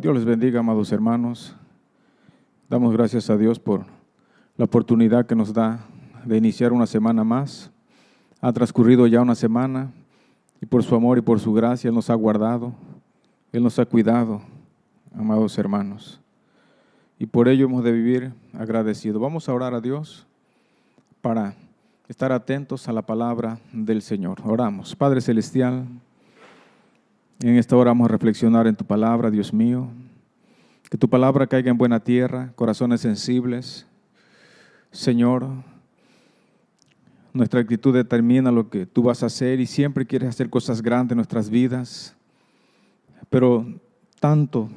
Dios les bendiga, amados hermanos. Damos gracias a Dios por la oportunidad que nos da de iniciar una semana más. Ha transcurrido ya una semana y por su amor y por su gracia Él nos ha guardado, Él nos ha cuidado, amados hermanos. Y por ello hemos de vivir agradecidos. Vamos a orar a Dios para estar atentos a la palabra del Señor. Oramos. Padre Celestial, en esta hora vamos a reflexionar en tu palabra, Dios mío. Que tu palabra caiga en buena tierra, corazones sensibles. Señor, nuestra actitud determina lo que tú vas a hacer y siempre quieres hacer cosas grandes en nuestras vidas. Pero tanto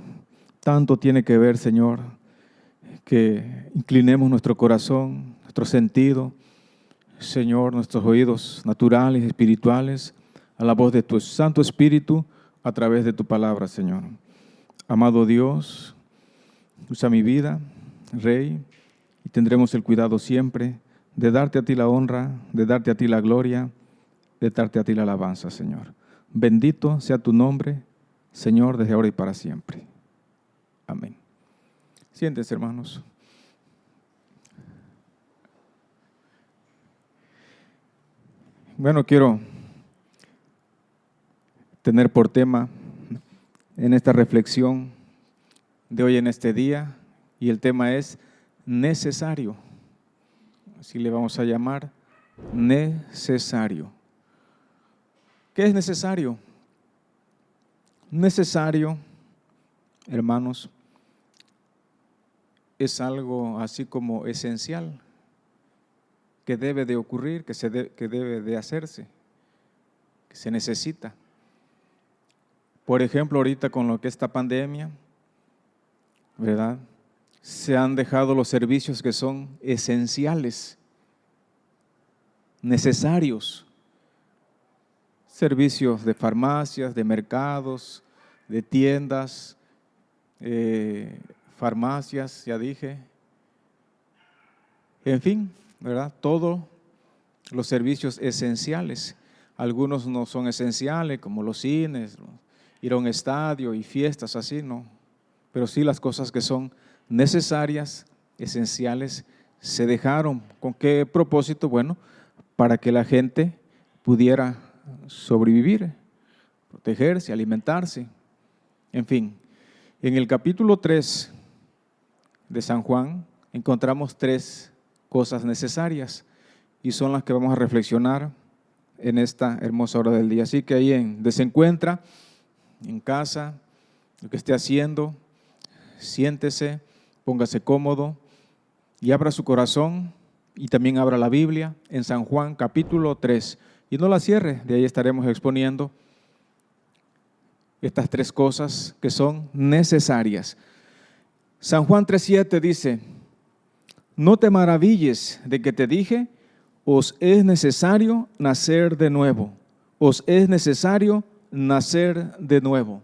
tiene que ver, Señor, que inclinemos nuestro corazón, nuestro sentido, Señor, nuestros oídos naturales y espirituales a la voz de tu Santo Espíritu a través de tu palabra, Señor. Amado Dios, usa mi vida, Rey, y tendremos el cuidado siempre de darte a ti la honra, de darte a ti la gloria, de darte a ti la alabanza, Señor. Bendito sea tu nombre, Señor, desde ahora y para siempre. Amén. Siéntense, hermanos. Bueno, quiero tener por tema en esta reflexión de hoy en este día, y el tema es necesario. Así le vamos a llamar, necesario. ¿Qué es necesario? Necesario, hermanos, es algo así como esencial, que debe de ocurrir, que debe de hacerse, que se necesita. Por ejemplo, ahorita con lo que esta pandemia, ¿verdad? Se han dejado los servicios que son esenciales, necesarios. Servicios de farmacias, de mercados, de tiendas, farmacias, ya dije. En fin, ¿verdad? Todos los servicios esenciales. Algunos no son esenciales, como los cines, ir a un estadio y fiestas así, no. Pero sí las cosas que son necesarias, esenciales, se dejaron. ¿Con qué propósito? Bueno, para que la gente pudiera sobrevivir, protegerse, alimentarse. En fin, en el capítulo 3 de San Juan encontramos 3 cosas necesarias y son las que vamos a reflexionar en esta hermosa hora del día. Así que ahí donde se encuentra, en casa, lo que esté haciendo, siéntese, póngase cómodo y abra su corazón y también abra la Biblia en San Juan capítulo 3 y no la cierre, de ahí estaremos exponiendo estas 3 cosas que son necesarias. San Juan 3:7 dice: no te maravilles de que te dije, os es necesario nacer de nuevo, os es necesario nacer de nuevo.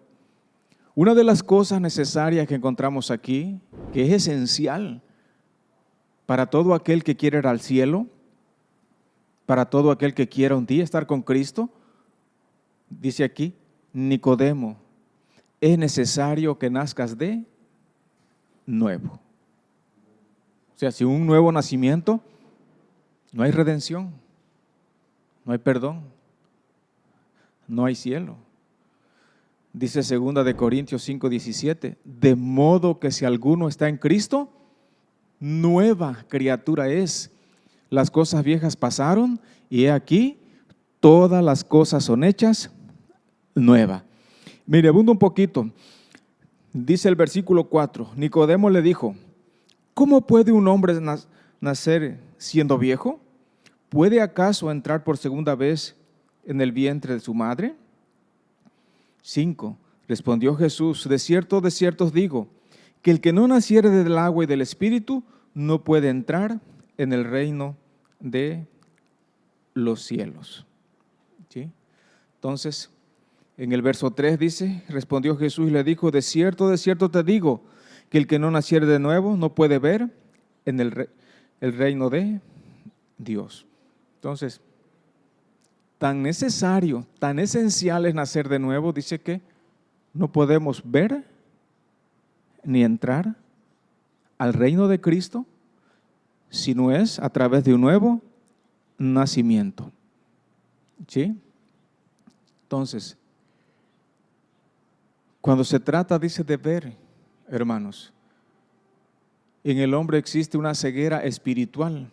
Una de las cosas necesarias que encontramos aquí, que es esencial para todo aquel que quiere ir al cielo, para todo aquel que quiera un día estar con Cristo, dice aquí, Nicodemo, es necesario que nazcas de nuevo. O sea, sin un nuevo nacimiento, no hay redención, no hay perdón, no hay cielo. Dice 2 de Corintios 5:17, de modo que si alguno está en Cristo, nueva criatura es. Las cosas viejas pasaron y he aquí, todas las cosas son hechas nuevas. Mire, abundo un poquito. Dice el versículo 4, Nicodemo le dijo, ¿cómo puede un hombre nacer siendo viejo? ¿Puede acaso entrar por segunda vez en el vientre de su madre? 5. Respondió Jesús, de cierto os digo, que el que no naciere del agua y del Espíritu no puede entrar en el reino de los cielos. ¿Sí? Entonces, en el verso 3 dice, respondió Jesús y le dijo, de cierto te digo, que el que no naciere de nuevo no puede ver en el reino de Dios. Entonces, tan necesario, tan esencial es nacer de nuevo, dice que no podemos ver ni entrar al reino de Cristo si no es a través de un nuevo nacimiento. ¿Sí? Entonces, cuando se trata, dice, de ver, hermanos, en el hombre existe una ceguera espiritual.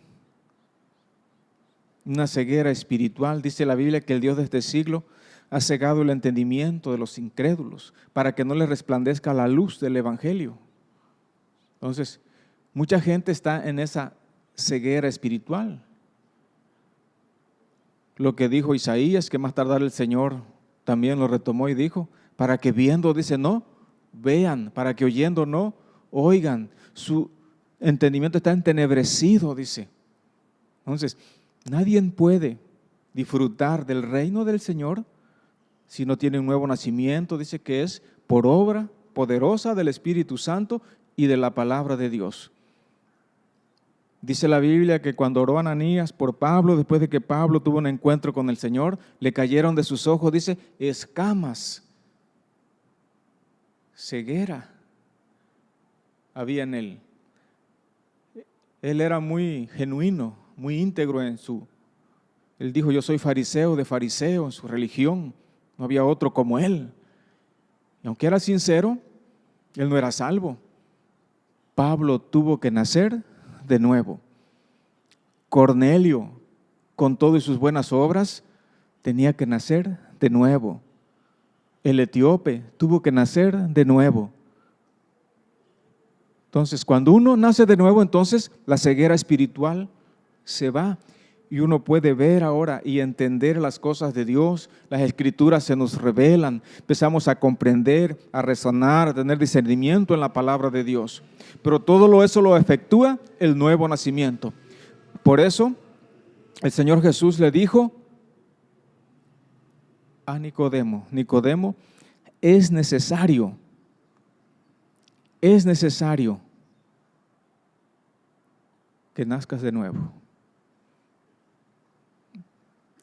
Una ceguera espiritual. Dice la Biblia que el Dios de este siglo ha cegado el entendimiento de los incrédulos para que no les resplandezca la luz del Evangelio. Entonces, mucha gente está en esa ceguera espiritual. Lo que dijo Isaías, que más tardar el Señor también lo retomó y dijo, para que viendo, dice, no vean, para que oyendo, no oigan. Su entendimiento está entenebrecido, dice. Entonces, nadie puede disfrutar del reino del Señor si no tiene un nuevo nacimiento. Dice que es por obra poderosa del Espíritu Santo y de la palabra de Dios. Dice la Biblia que cuando oró Ananías por Pablo, después de que Pablo tuvo un encuentro con el Señor, le cayeron de sus ojos, dice, escamas, ceguera había en él. Él era muy genuino, muy íntegro en su... Él dijo, yo soy fariseo de fariseo en su religión, no había otro como él. Y aunque era sincero, él no era salvo. Pablo tuvo que nacer de nuevo. Cornelio, con todas sus buenas obras, tenía que nacer de nuevo. El etíope tuvo que nacer de nuevo. Entonces, cuando uno nace de nuevo, entonces la ceguera espiritual se va y uno puede ver ahora y entender las cosas de Dios. Las Escrituras se nos revelan, empezamos a comprender, a razonar, a tener discernimiento en la palabra de Dios. Pero todo eso lo efectúa el nuevo nacimiento. Por eso, el Señor Jesús le dijo a Nicodemo, Nicodemo, es necesario que nazcas de nuevo.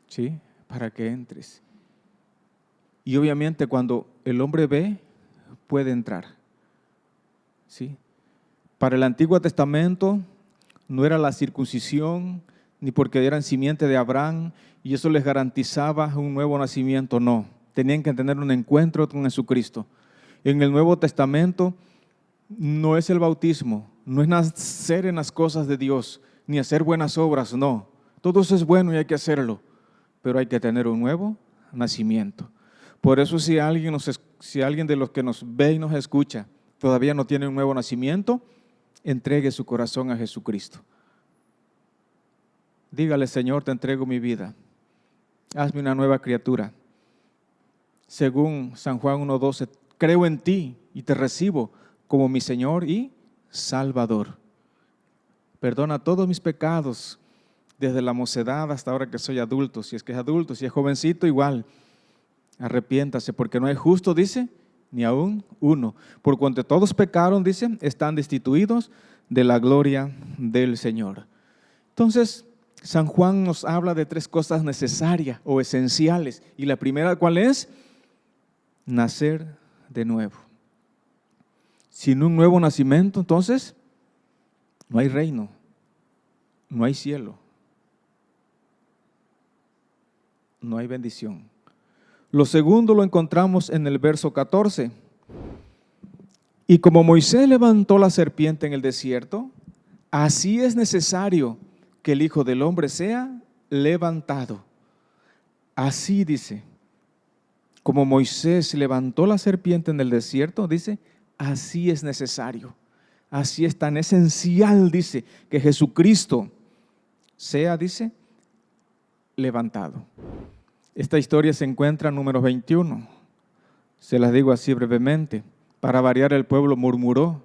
¿Sí? Para que entres. Y obviamente cuando el hombre ve, puede entrar. ¿Sí? Para el Antiguo Testamento no era la circuncisión, ni porque eran simiente de Abraham, y eso les garantizaba un nuevo nacimiento, no. Tenían que tener un encuentro con Jesucristo. En el Nuevo Testamento no es el bautismo, no es nacer en las cosas de Dios, ni hacer buenas obras, no. Todo eso es bueno y hay que hacerlo, pero hay que tener un nuevo nacimiento. Por eso si alguien de los que nos ve y nos escucha todavía no tiene un nuevo nacimiento, entregue su corazón a Jesucristo. Dígale, Señor, te entrego mi vida. Hazme una nueva criatura. Según San Juan 1:12, creo en ti y te recibo como mi Señor y Salvador. Perdona todos mis pecados, desde la mocedad hasta ahora que soy adulto. Si es que es adulto, si es jovencito, igual. Arrepiéntase, porque no hay justo, dice, ni aún uno. Por cuanto todos pecaron, dice, están destituidos de la gloria del Señor. Entonces, San Juan nos habla de tres cosas necesarias o esenciales. Y la primera, ¿cuál es? Nacer de nuevo. Sin un nuevo nacimiento, entonces, no hay reino, no hay cielo, no hay bendición. Lo segundo lo encontramos en el verso 14. Y como Moisés levantó la serpiente en el desierto, así es necesario que el Hijo del Hombre sea levantado. Así dice, como Moisés levantó la serpiente en el desierto, dice, así es necesario. Así es tan esencial, dice, que Jesucristo sea, dice, levantado. Esta historia se encuentra en Números 21. Se las digo así brevemente. Para variar, el pueblo murmuró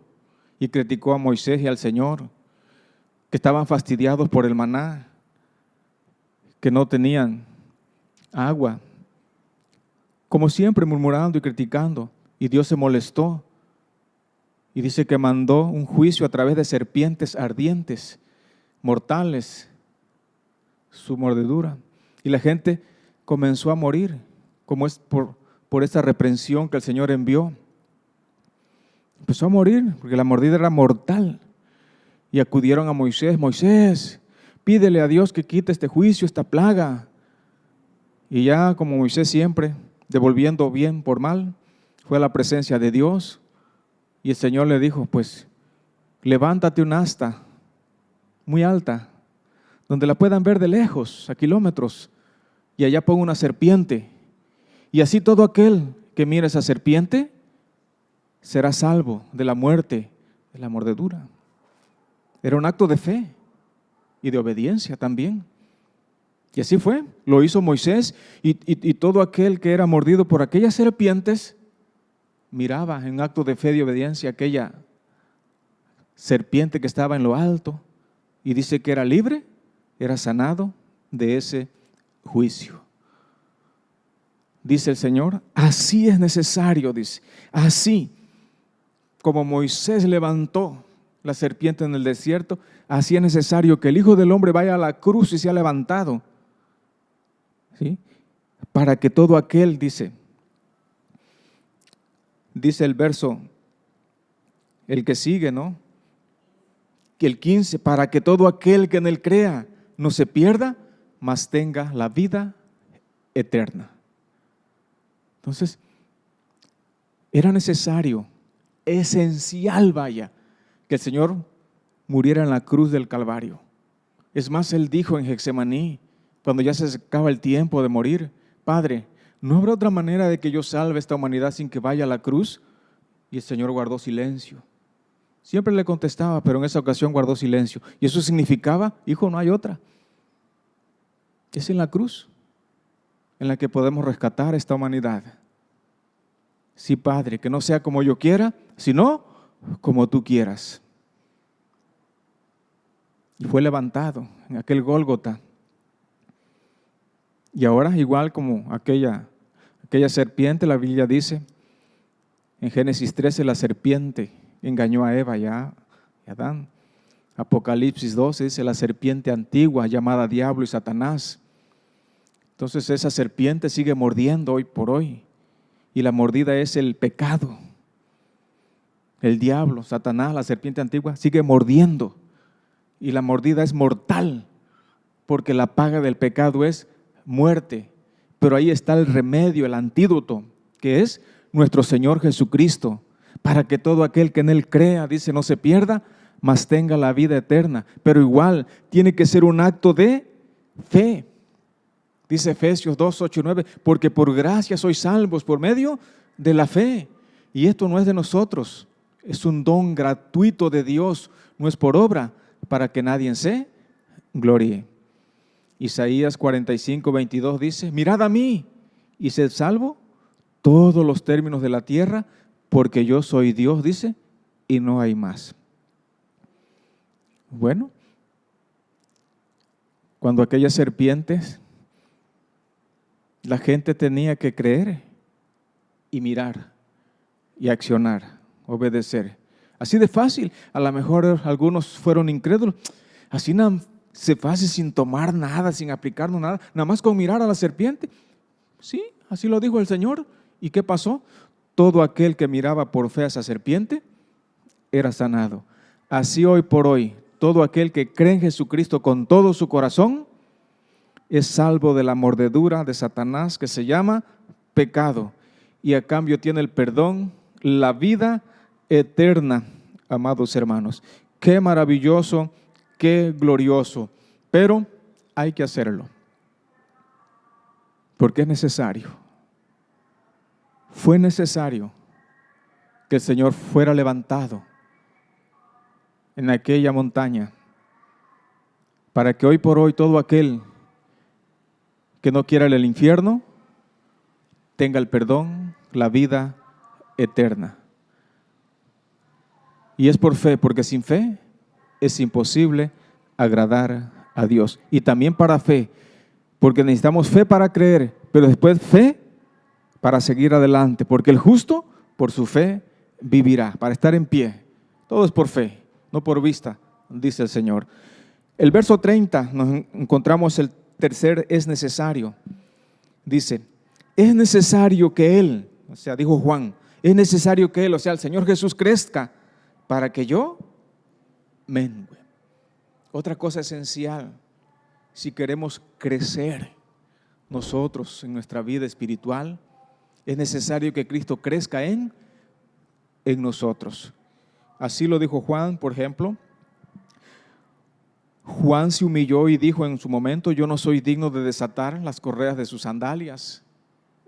y criticó a Moisés y al Señor, que estaban fastidiados por el maná, que no tenían agua. Como siempre, murmurando y criticando. Y Dios se molestó. Y dice que mandó un juicio a través de serpientes ardientes, mortales, su mordedura. Y la gente comenzó a morir, como es por esta reprensión que el Señor envió. empezó a morir porque la mordida era mortal. Y acudieron a Moisés: Moisés, pídele a Dios que quite este juicio, esta plaga. Y ya como Moisés siempre, devolviendo bien por mal, fue a la presencia de Dios. Y el Señor le dijo: pues levántate un asta muy alta, donde la puedan ver de lejos, a kilómetros, y allá pon una serpiente. Y así todo aquel que mire esa serpiente será salvo de la muerte, de la mordedura. Era un acto de fe y de obediencia también. Y así fue, lo hizo Moisés, y todo aquel que era mordido por aquellas serpientes miraba en acto de fe y obediencia aquella serpiente que estaba en lo alto, y dice que era libre, era sanado de ese juicio. Dice el Señor: así es necesario, dice, así como Moisés levantó la serpiente en el desierto, así es necesario que el Hijo del Hombre vaya a la cruz y sea levantado, ¿sí? Para que todo aquel, dice el verso, el que sigue, ¿no? Que el 15, para que todo aquel que en él crea no se pierda, mas tenga la vida eterna. Entonces, era necesario, esencial, vaya, que el Señor muriera en la cruz del Calvario. Es más, Él dijo en Getsemaní, cuando ya se acercaba el tiempo de morir: Padre, ¿no habrá otra manera de que yo salve a esta humanidad sin que vaya a la cruz? Y el Señor guardó silencio. Siempre le contestaba, pero en esa ocasión guardó silencio. Y eso significaba: hijo, no hay otra. Es en la cruz en la que podemos rescatar esta humanidad. Sí, Padre, que no sea como yo quiera, sino como tú quieras. Y fue levantado en aquel Gólgota. Y ahora, igual como aquella serpiente, la Biblia dice en Génesis 13, la serpiente engañó a Eva y a Adán. Apocalipsis 12 dice: la serpiente antigua llamada Diablo y Satanás. Entonces esa serpiente sigue mordiendo hoy por hoy, y la mordida es el pecado. El diablo, Satanás, la serpiente antigua, sigue mordiendo, y la mordida es mortal, porque la paga del pecado es muerte. Pero ahí está el remedio, el antídoto, que es nuestro Señor Jesucristo, para que todo aquel que en Él crea, dice, no se pierda, mas tenga la vida eterna. Pero igual tiene que ser un acto de fe. Dice Efesios 2, 8 y 9, porque por gracia sois salvos por medio de la fe. Y esto no es de nosotros, es un don gratuito de Dios, no es por obra, para que nadie se gloríe. Isaías 45, 22 dice: mirad a mí y sed salvo todos los términos de la tierra, porque yo soy Dios, dice, y no hay más. Bueno, cuando aquellas serpientes, la gente tenía que creer y mirar y accionar, obedecer. Así de fácil. A lo mejor algunos fueron incrédulos. Así se fácil, sin tomar nada, sin aplicarnos nada, nada más con mirar a la serpiente. Sí, así lo dijo el Señor. ¿Y qué pasó? Todo aquel que miraba por fe a esa serpiente era sanado. Así hoy por hoy, todo aquel que cree en Jesucristo con todo su corazón es salvo de la mordedura de Satanás, que se llama pecado, y a cambio tiene el perdón, la vida eterna, amados hermanos. Qué maravilloso, qué glorioso, pero hay que hacerlo, porque es necesario. Fue necesario que el Señor fuera levantado en aquella montaña, para que hoy por hoy todo aquel que no quiera el infierno tenga el perdón, la vida eterna. Y es por fe, porque sin fe es imposible agradar a Dios. Y también para fe, porque necesitamos fe para creer, pero después fe para seguir adelante, porque el justo por su fe vivirá, para estar en pie. Todo es por fe, no por vista, dice el Señor. El verso 30 nos encontramos el tercer es necesario. Dice: es necesario que Él, o sea, dijo Juan, Es necesario que Él, o sea, el Señor Jesús, crezca para que yo mengue. Otra cosa esencial, si queremos crecer nosotros en nuestra vida espiritual, es necesario que Cristo crezca en nosotros. Así lo dijo Juan, por ejemplo. Juan se humilló y dijo en su momento: yo no soy digno de desatar las correas de sus sandalias.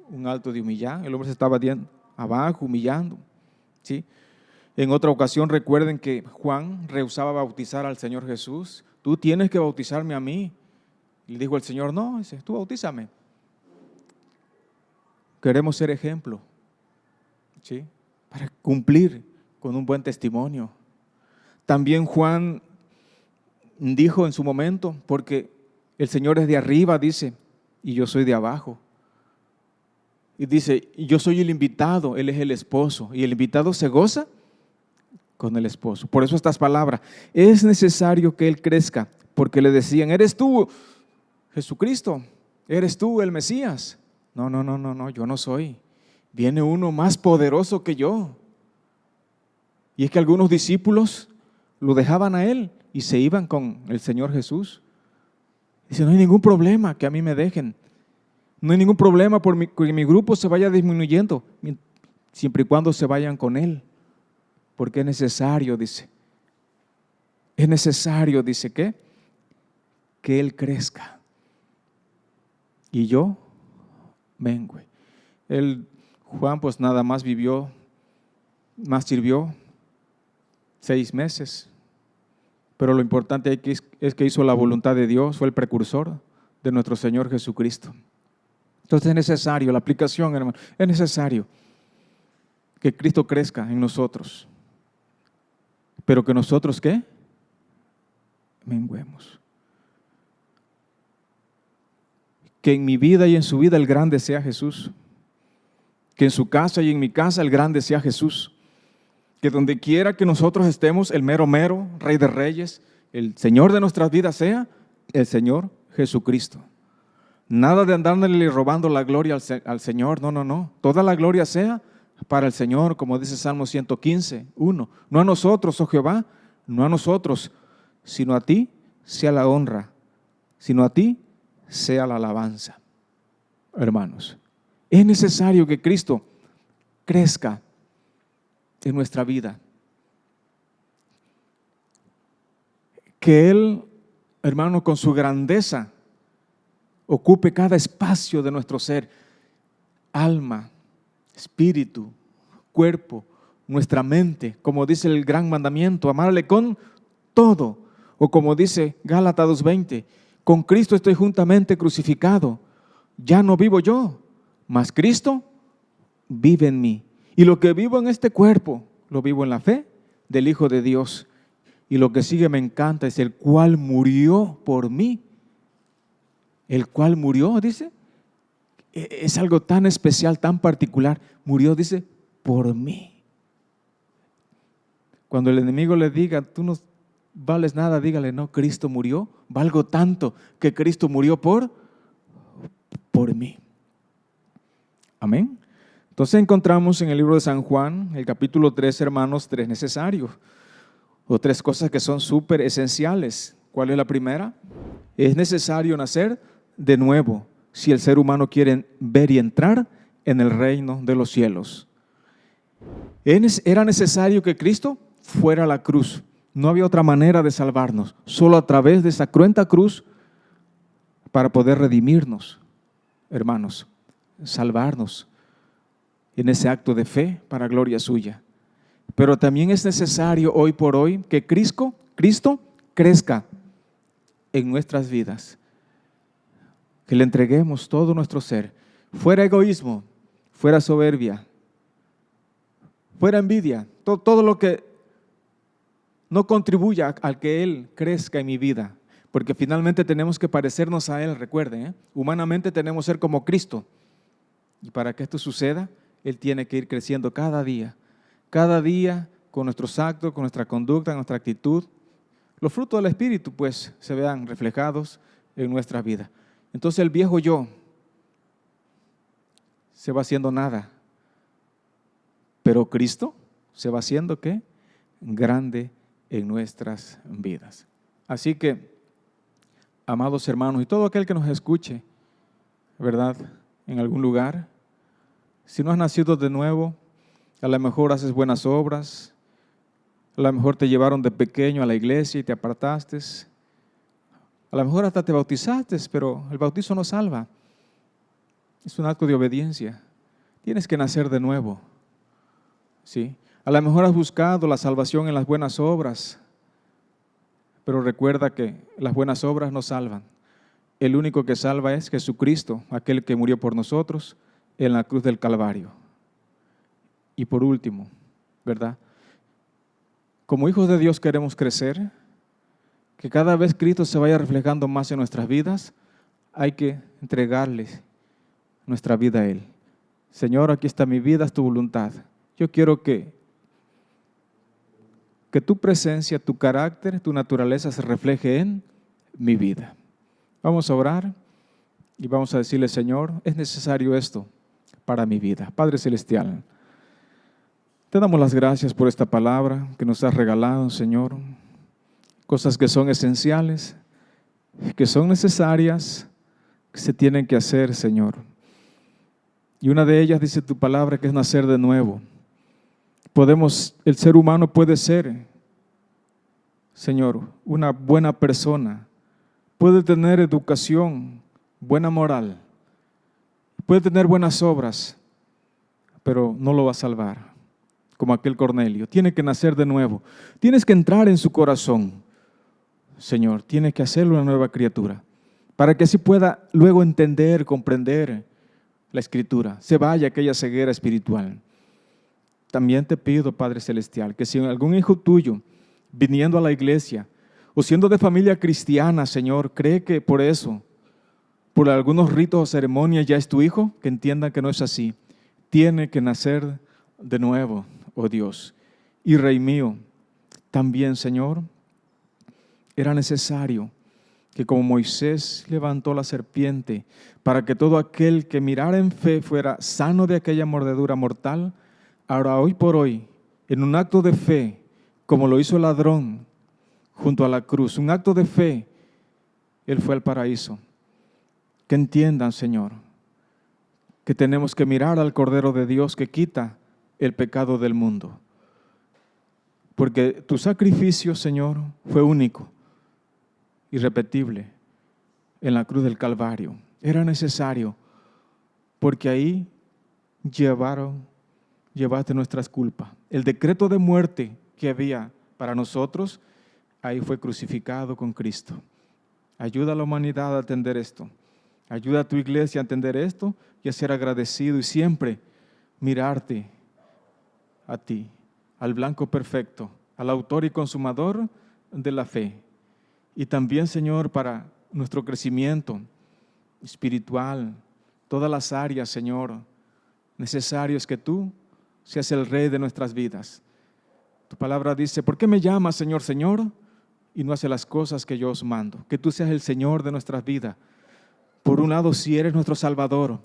Un alto de humillar. El hombre se estaba abajo, humillando, ¿sí? En otra ocasión recuerden que Juan rehusaba bautizar al Señor Jesús. Tú tienes que bautizarme a mí. Y dijo el Señor: no, dice, tú bautízame. Queremos ser ejemplo, ¿sí? Para cumplir con un buen testimonio. También Juan dijo en su momento, porque el Señor es de arriba, dice, y yo soy de abajo. Y dice, yo soy el invitado, Él es el esposo, y el invitado se goza con el esposo. Por eso estas palabras: es necesario que Él crezca, porque le decían: ¿eres tú Jesucristo? ¿Eres tú el Mesías? No, yo no soy. Viene uno más poderoso que yo. Y es que algunos discípulos lo dejaban a Él y se iban con el Señor Jesús. Dice: no hay ningún problema que a mí me dejen. No hay ningún problema por que mi grupo se vaya disminuyendo, siempre y cuando se vayan con Él. Porque es necesario, dice. Es necesario, dice, ¿qué? Que Él crezca y yo mengue. Juan pues nada más sirvió 6 meses. Pero lo importante aquí es que hizo la voluntad de Dios, fue el precursor de nuestro Señor Jesucristo. Entonces es necesario, la aplicación, hermano, es necesario que Cristo crezca en nosotros. Pero que nosotros, ¿qué? Menguemos. Que en mi vida y en su vida el grande sea Jesús. Que en su casa y en mi casa el grande sea Jesús. Que donde quiera que nosotros estemos, el mero mero, Rey de Reyes, el Señor de nuestras vidas sea el Señor Jesucristo. Nada de andarle robando la gloria al Señor, no. Toda la gloria sea para el Señor, como dice Salmo 115, 1. No a nosotros, oh Jehová, no a nosotros, sino a ti sea la honra, sino a ti sea la alabanza. Hermanos, es necesario que Cristo crezca en nuestra vida. Que Él, hermano, con su grandeza, ocupe cada espacio de nuestro ser, alma, espíritu, cuerpo, nuestra mente, como dice el gran mandamiento, amarle con todo, o como dice Gálatas 2:20, con Cristo estoy juntamente crucificado, ya no vivo yo, mas Cristo vive en mí, y lo que vivo en este cuerpo, lo vivo en la fe del Hijo de Dios, y lo que sigue me encanta, es el cual murió por mí. El cual murió, dice, es algo tan especial, tan particular. Murió, dice, por mí. Cuando el enemigo le diga: tú no vales nada, dígale: no, Cristo murió, valgo tanto que Cristo murió por mí. Amén. Entonces encontramos en el libro de San Juan, el capítulo 3, hermanos, 3 necesarios, o 3 cosas que son súper esenciales. ¿Cuál es la primera? Es necesario nacer de nuevo si el ser humano quiere ver y entrar en el reino de los cielos. Era necesario que Cristo fuera a la cruz. No había otra manera de salvarnos, solo a través de esa cruenta cruz para poder redimirnos, hermanos, salvarnos en ese acto de fe para gloria suya. Pero también es necesario hoy por hoy que Cristo crezca en nuestras vidas. Que le entreguemos todo nuestro ser, fuera egoísmo, fuera soberbia, fuera envidia, todo lo que no contribuya al que Él crezca en mi vida, porque finalmente tenemos que parecernos a Él, recuerden, humanamente tenemos que ser como Cristo, y para que esto suceda, Él tiene que ir creciendo cada día con nuestros actos, con nuestra conducta, nuestra actitud. Los frutos del Espíritu pues se vean reflejados en nuestra vida. Entonces el viejo yo se va haciendo nada. pero Cristo se va haciendo, ¿qué? Grande en nuestras vidas. Así que, amados hermanos, y todo aquel que nos escuche, ¿verdad?, en algún lugar, si no has nacido de nuevo, a lo mejor haces buenas obras, a lo mejor te llevaron de pequeño a la iglesia y te apartaste, a lo mejor hasta te bautizaste, pero el bautizo no salva. Es un acto de obediencia. Tienes que nacer de nuevo. ¿Sí? A lo mejor has buscado la salvación en las buenas obras, pero recuerda que las buenas obras no salvan. El único que salva es Jesucristo, aquel que murió por nosotros en la cruz del Calvario. Y por último, ¿verdad? Como hijos de Dios queremos crecer, que cada vez Cristo se vaya reflejando más en nuestras vidas, hay que entregarle nuestra vida a Él. Señor, aquí está mi vida, es tu voluntad. Yo quiero que tu presencia, tu carácter, tu naturaleza se refleje en mi vida. Vamos a orar y vamos a decirle, Señor, es necesario esto para mi vida. Padre Celestial, te damos las gracias por esta palabra que nos has regalado, Señor. Cosas que son esenciales, que son necesarias, que se tienen que hacer, Señor. Y una de ellas dice tu palabra que es nacer de nuevo. El ser humano puede ser, Señor, una buena persona, puede tener educación, buena moral, puede tener buenas obras, pero no lo va a salvar, como aquel Cornelio. Tiene que nacer de nuevo, tienes que entrar en su corazón, Señor, tiene que hacerlo una nueva criatura, para que así pueda luego entender, comprender la Escritura, se vaya aquella ceguera espiritual. También te pido, Padre Celestial, que si algún hijo tuyo, viniendo a la iglesia, o siendo de familia cristiana, Señor, cree que por eso, por algunos ritos o ceremonias ya es tu hijo, que entiendan que no es así. Tiene que nacer de nuevo, oh Dios. Y Rey mío, también, Señor, era necesario que como Moisés levantó la serpiente para que todo aquel que mirara en fe fuera sano de aquella mordedura mortal, ahora hoy por hoy, en un acto de fe, como lo hizo el ladrón junto a la cruz, un acto de fe, él fue al paraíso. Que entiendan, Señor, que tenemos que mirar al Cordero de Dios que quita el pecado del mundo. Porque tu sacrificio, Señor, fue único, irrepetible, en la cruz del Calvario. Era necesario, porque ahí llevaste nuestras culpas. El decreto de muerte que había para nosotros, ahí fue crucificado con Cristo. Ayuda a la humanidad a entender esto. Ayuda a tu iglesia a entender esto y a ser agradecido y siempre mirarte a ti, al blanco perfecto, al autor y consumador de la fe. Y también, Señor, para nuestro crecimiento espiritual, todas las áreas, Señor, necesarias que tú seas el Rey de nuestras vidas. Tu palabra dice, ¿por qué me llamas, Señor, Señor? Y no haces las cosas que yo os mando. Que tú seas el Señor de nuestras vidas. Por un lado, si eres nuestro Salvador,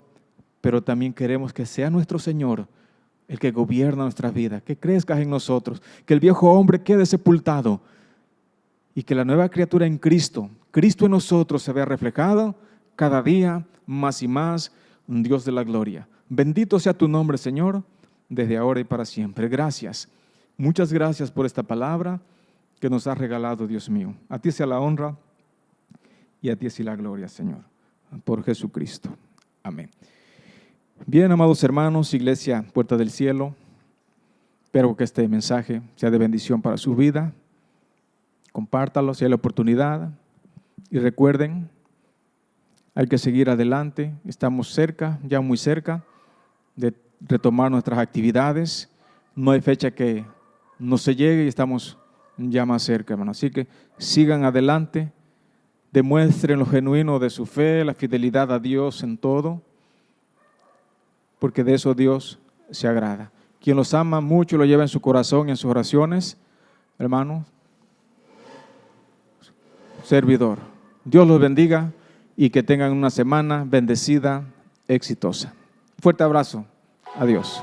pero también queremos que sea nuestro Señor el que gobierna nuestras vidas, que crezcas en nosotros, que el viejo hombre quede sepultado y que la nueva criatura en Cristo, Cristo en nosotros, se vea reflejado cada día más y más, Dios de la gloria. Bendito sea tu nombre, Señor, desde ahora y para siempre. Gracias. Muchas gracias por esta palabra que nos has regalado, Dios mío. A ti sea la honra y a ti sea la gloria, Señor, por Jesucristo. Amén. Bien, amados hermanos, Iglesia Puerta del Cielo, espero que este mensaje sea de bendición para su vida. Compártalo si hay la oportunidad. Y recuerden, hay que seguir adelante. Estamos cerca, ya muy cerca, de retomar nuestras actividades. No hay fecha que no se llegue y estamos ya más cerca, hermano. Así que sigan adelante, demuestren lo genuino de su fe, la fidelidad a Dios en todo, porque de eso Dios se agrada. Quien los ama mucho lo lleva en su corazón y en sus oraciones, hermano, servidor. Dios los bendiga y que tengan una semana bendecida, exitosa. Fuerte abrazo. Adiós.